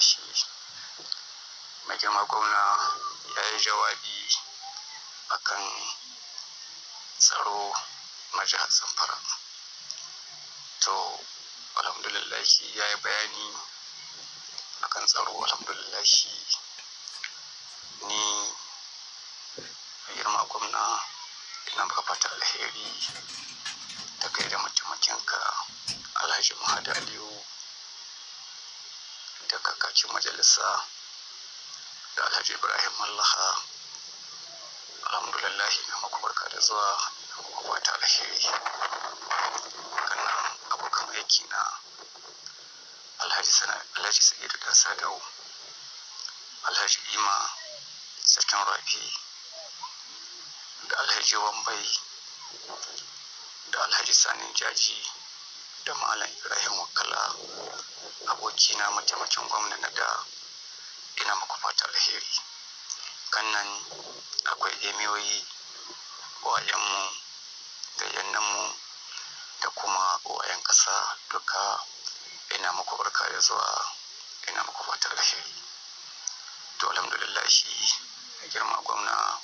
alhamdulillahi mai girma gwamna ya yi jawabi akan tsaro na jihar Zamfara. To alhamdulillahi ya yi bayani akan tsaro. Alhamdulillahi ni mai girma gwamna ina maka fata alheri da kai da mataimakinka Alhaji Mahadi Aliyu da kakakin majalisa da Alhaji Ibrahim Mallaha. Alhamdulillah ina muku barka da zuwa, ina muku fata alheri. Kannan abokan aiki na Alhaji Sa'idu da Sadau, Alhaji Ima Sarkin Rafi da Alhaji Wambai da Alhaji Sanin Jaji da Malam Ibrahim Wakala, abokina mataimakin gwamna na da, ina muku fata alheri. Kannan akwai emiyoyi wayanmu da yannanmu da kuma wayan ƙasa duka, ina muku barka da zuwa, ina muku fata alheri. To alhamdulillahi girma gwamna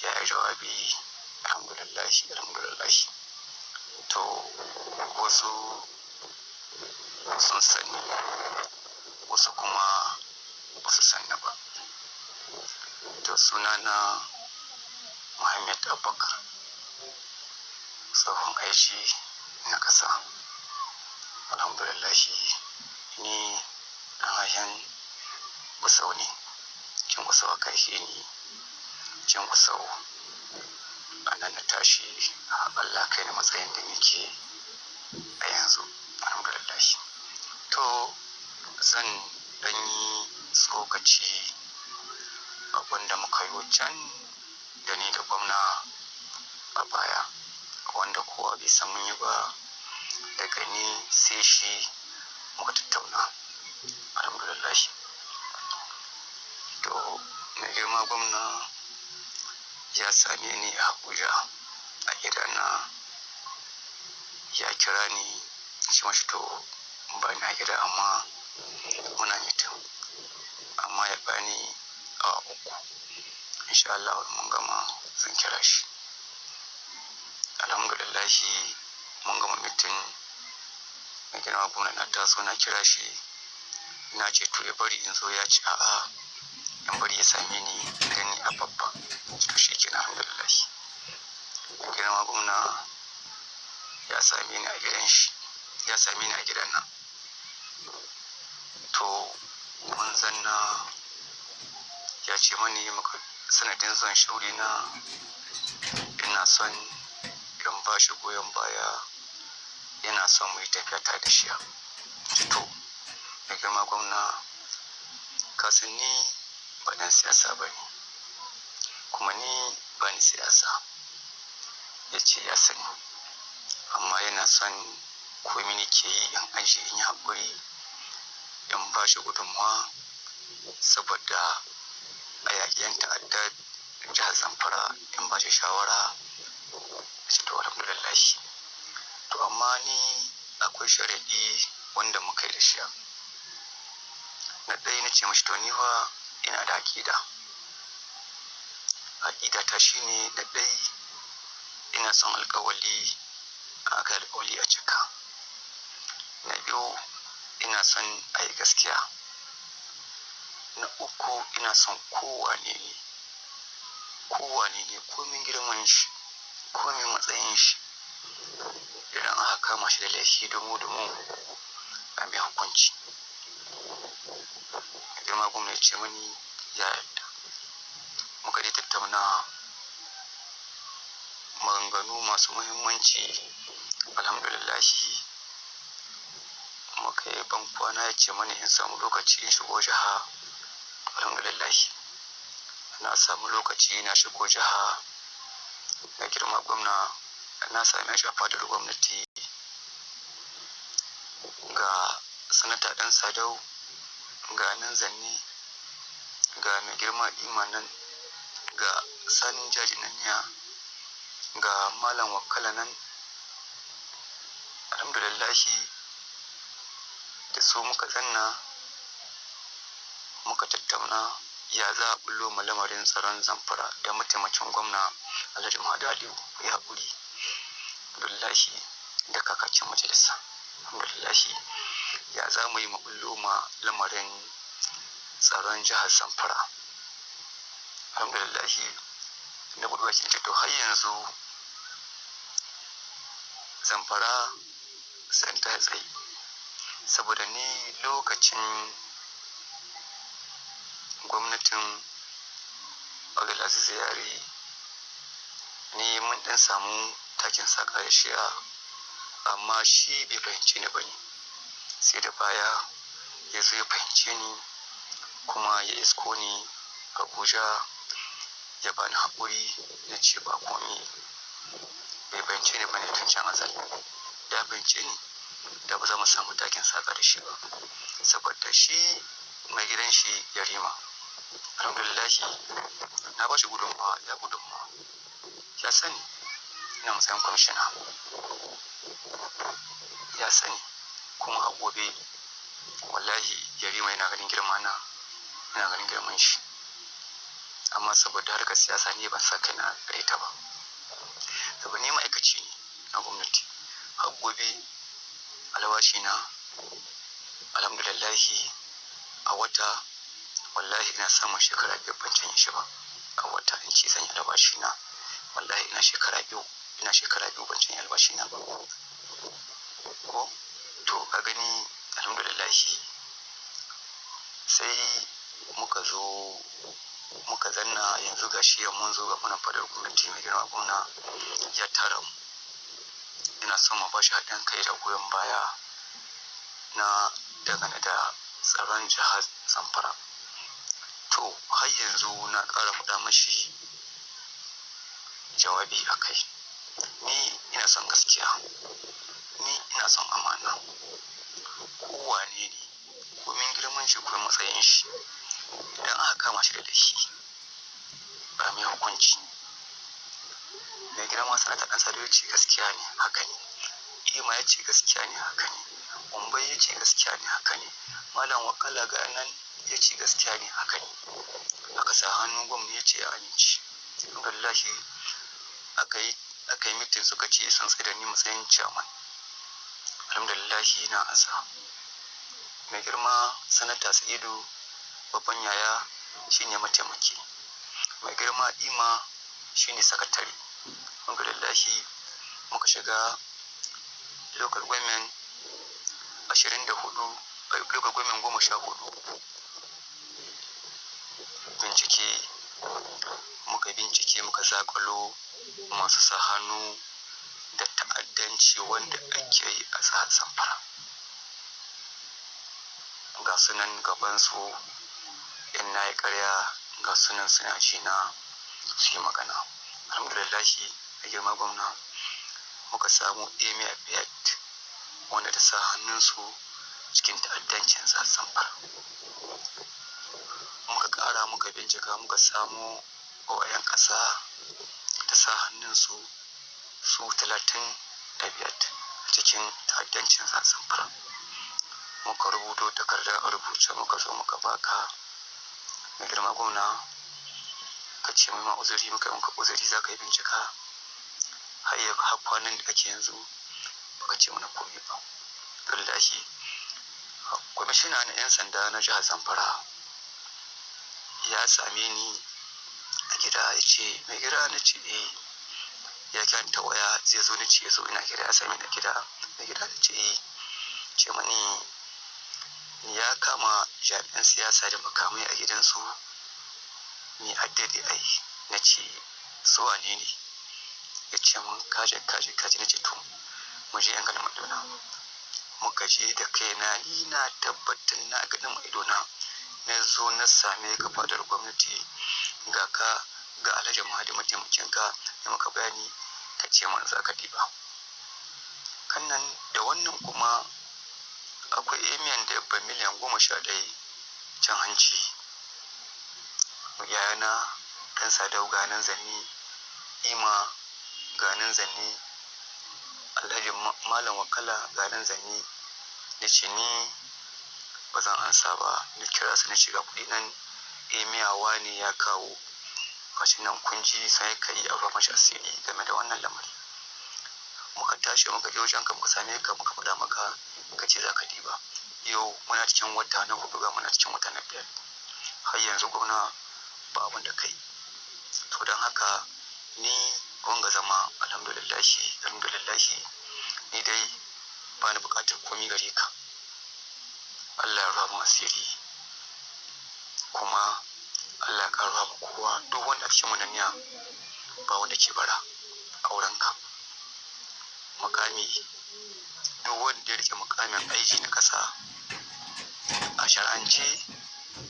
ya yi jawabi. Alhamdulillahi. To wasu sun sani, wasu kuma ba su sani ba. To sunana Muhammad Abubakar, tsohon aiki na ƙasa. Alhamdulillahi ni ɗan hayan Gusau ne, cin Gusau aka haife ni, cin Gusau a nan na tashi. Allah kai ni matsayin da nake a yanzu. Alhamdulillahi. To zan ɗan yi tsokaci abinda muka yi can da ni da gwamna a baya, wanda kowa bai san mun yi ba, daga ni sai shi muka tattauna. Alhamdulillahi. To mai girma gwamna ya same ni a Abuja a gidana, ya kira ni shi mashi to ba na gida amma muna mitin, amma ya bani awa 3. Insha Allah mun gama zan kira shi. Alhamdulillahi mun gama mitin. Mai girma gwamna na taso na kira shi, na ce to ya bari in zo, ya ce a'a in bari ya same ni gani a babba. To shi kenan, alhamdulillahi. Mai girma gwamna ya same ni a gidan shi, ya same ni a gidan nan. To mun zanna, ya ce mani sanadin zuwan shauri na ina son in ba shi goyon baya, yana son mu yi tafiya tare da shi. To mai girma gwamna ka san ni ba dan siyasa ba ne, kuma ni ba ni siyasa. Ya ce ya sani, amma yana son komai nake yi in aje in yi haƙuri in ba shi gudunmawa saboda a yaƙin ta'addar jihar Zamfara, in ba shi shawara. Ce to alhamdulillahi. To amma ni akwai sharaɗi wanda muka yi da shi. Na ɗaya na ce mashi to ni fa ina da aƙida. Aƙida ta shine da ɗaya ina son alƙawali, aka alƙawali a cika. Na biyu ina son a yi gaskiya. Na uku ina son kowane ne komin girman shi, komin matsayin shi, idan aka kama shi da laifi dumu a mai hukunci. Girma gwamna ya ce mani ya yarda. Muka dai tattauna maganganu masu muhimmanci. Alhamdulillahi muka yi bankwana, ya ce mani in samu lokaci in shigo jiha. Alhamdulillahi na samu lokaci na shigo jiha. Na girma gwamna na same shi a fadar gwamnati, ga sanata ɗan Sadau ga nan zanne, ga mai girma imanan, ga Sanin Jaji nan, ga Malam Wakala nan. Alhamdulillahi da su muka zanna muka tattauna ya za a bullo ma lamarin tsaron Zamfara da mataimakin gwamna Alhaji Mahadi Aliyu ya haƙuri alhamdulillahi da kakakin majalisa alhamdulillahi ya za mu yi mu bullo ma lamarin tsaron jihar Zamfara alhamdulillahi na buɗe bakin ce to har yanzu Zamfara san ta tsaye saboda ni lokacin gwamnatin Abdulaziz Yari ni mun ɗan samu takin saka da shi'a amma shi bai fahimce ni bane sai da baya ya zo ya fahimce ni kuma ya isko ni Abuja ya bani haƙuri na ce ba komi bai fahimce ni bane tun can azal da fahimce ni da ba za mu samu takin saka da shi ba saboda shi mai gidan shi Yarima alhamdulillahi na ba shi gudunmawa ya sani ina matsayin kwamishina ya sani kuma a gobe wallahi Yarima yana ganin girma na ina ganin girman shi amma saboda harkar siyasa ne ban sa kaina gare ta ba saboda ni ma'aikaci ne na gwamnati har gobe albashi na alhamdulillahi a wata wallahi ina samun shekara 5 ban canye shi ba a wata in ce sanya albashi na wallahi ina shekara biyu ban canye albashi na ba ko to ka gani alhamdulillahi sai muka zo muka zanna yanzu gashi mun zo ga muna fadar gwamnati mai girma gwamna ya tara mu ina son mu bashi haɗin kai da goyon baya na dangane da tsaron jihar Zamfara to har yanzu na ƙara faɗa mashi jawabi a kai ni ina son gaskiya ni ina son amana kowane ne komin girman shi ko matsayin shi idan aka kama shi da laifi ba mai hukunci mai girma sanata ɗan sado ya ce gaskiya ne haka ne ima ya ce gaskiya ne haka ne Mumbai ya ce gaskiya ne haka ne malam wakala ga nan ya ce gaskiya ne haka ne aka sa hannun gwamna ya ce ya amince alhamdulillahi aka yi mitin suka ce sun tsaye da ni matsayin chairman alhamdulillahi na asa mai girma sanata Sa'idu babban yaya shine mataimaki mai girma Ima shine sakatare alhamdulillahi muka shiga local government 14 local government 14 bincike muka zakalo masu sa hannu da ta'addanci wanda ake yi a jihar Zamfara ga sunan gabansu in na yi ƙarya ga sunan suna ji na su yi magana alhamdulillahi da girma gwamna muka samu emir biyat wanda ta sa hannunsu cikin ta'addancin jihar Zamfara muka ƙara muka bincika muka samu wayan ƙasa ta sa hannunsu su 35 a cikin ta'addancin jihar Zamfara muka rubuto takardar a rubuce muka zo muka baka mai girma gwamna ka ce mai ma'uzuri muka uzuri za ka yi bincika har kwanan da ake yanzu baka ce mana komai ba wallahi kwamishina na 'yan sanda na jihar Zamfara ya same ni a gida ya ce mai gida na ce ya kyanta waya zai zo ni ce ya zo ina gida ya same ni a gida mai gida na ce mani ya kama jami'an siyasa da makamai a gidansu ni addade ai na ce su wane ne ya ce mun kaje na ce to mu je yan ganin madona muka je da kaina ni na tabbatar na ganin maidona na zo na same ka fadar gwamnati ga ka ga Alhaji Mahadi mataimakin ka ya maka bayani ka ce man za ka diba kannan da wannan kuma akwai emiyan da yabba miliyan 11 can hanci yayana ɗan sadau ganin zanni Ima ganin zanni Alhaji malam wakala ganin zanni da ce ni ba zan ansa ba. Na kira su na shiga kuɗi nan miyawa ne ya kawo kashin nan kunji sai ka yi aure mashi asiri game da wannan lamari. Muka tashi muka je wajen ka muka same ka muka faɗa maka ka ce za ka diba. Yau muna cikin wata na 4 ga muna cikin wata na 5 har yanzu gwamna ba abin da kai. To don haka ni wanga zama alhamdulillahi ni dai ba ni buƙatar komi gare ka. Allah ya ruha mu asiri kuma Allah ya ƙara mu kowa duk wanda a cikin munaniya ba wanda ke bara a wurinka. Mukami duk wanda ya rike mukamin aiki na ƙasa a shar'ance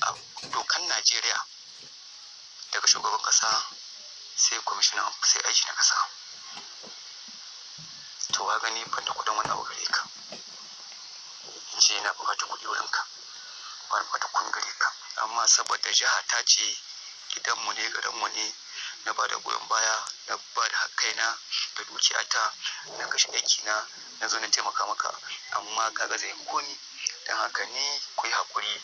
a dokan Najeriya daga shugaban ƙasa sai kwamishinan sai aiki na ƙasa. To wa gani ban da kuɗin wani abu gare ka. Ce na buƙatar kuɗi wurinka ba ni buƙatar kuɗi gare ka. Amma saboda jiha ta ce gidanmu ne garinmu ne na ba da goyon baya na ba da hakkaina da dukiyata na kashe aikina na zo na taimaka maka amma kaga zai komi. Don haka ni ku yi haƙuri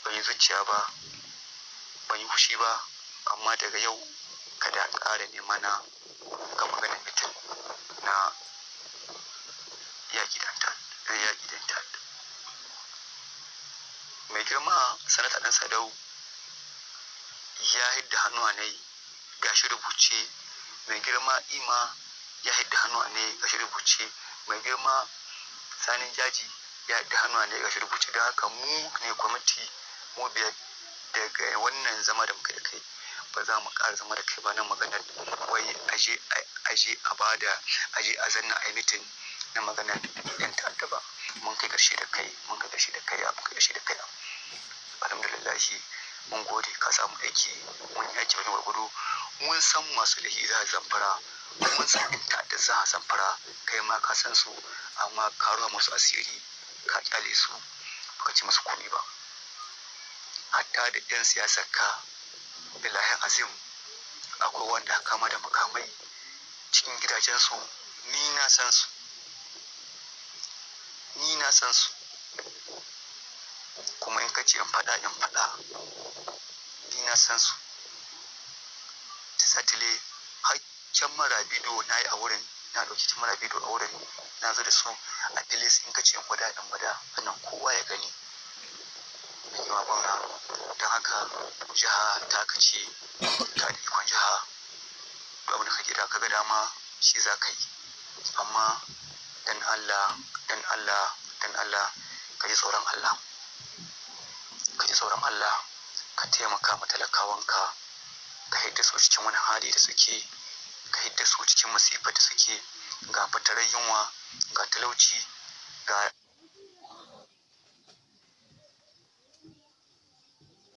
ban yi zuciya ba ban yi fushi ba amma daga yau kada ƙara nema na ga maganar mitin na yaƙi da mai girma sanata ɗan Sadau ya hidda hannuwa ne gashi rubuce. Mai girma Ima ya hidda hannuwa ne gashi rubuce. Mai girma Sanin Jaji ya hidda hannuwa ne gashi rubuce. Don haka mu ne kwamiti mu biyar daga wannan zama da muka da kai ba za mu ƙara zama da kai ba nan maganar wai aje a zanna a yi mitin na maganar yan ta'adda ba. Mun kai ƙarshe da kai alhamdulillahi mun gode ka samu aiki mun yi aiki wani gwargwado mun san masu lahi za a Zamfara mun san yan ta'adda za a Zamfara kai ma ka san su amma ka ruwa musu asiri ka kyale su baka ci musu komai ba. Hatta da yan siyasar ka billahi azim akwai wanda kama da makamai cikin gidajensu ni na san su kuma in kace in faɗa ni na san su. Satile hakken Marabido na yi a wurin na ɗauki can Marabido a wurin na zo da su a filis in kace in gwada wannan kowa ya gani mai yawa bauna. Don haka jiha ta kace ta ikon jiha duk abin da ka gida ka ga dama shi za ka yi amma dan Allah ka ji tsoron Allah ka taimaka ma talakawanka ka hidda su cikin wani hali da suke ka hidda su cikin masifar da suke ga fatarar yunwa ga talauci ga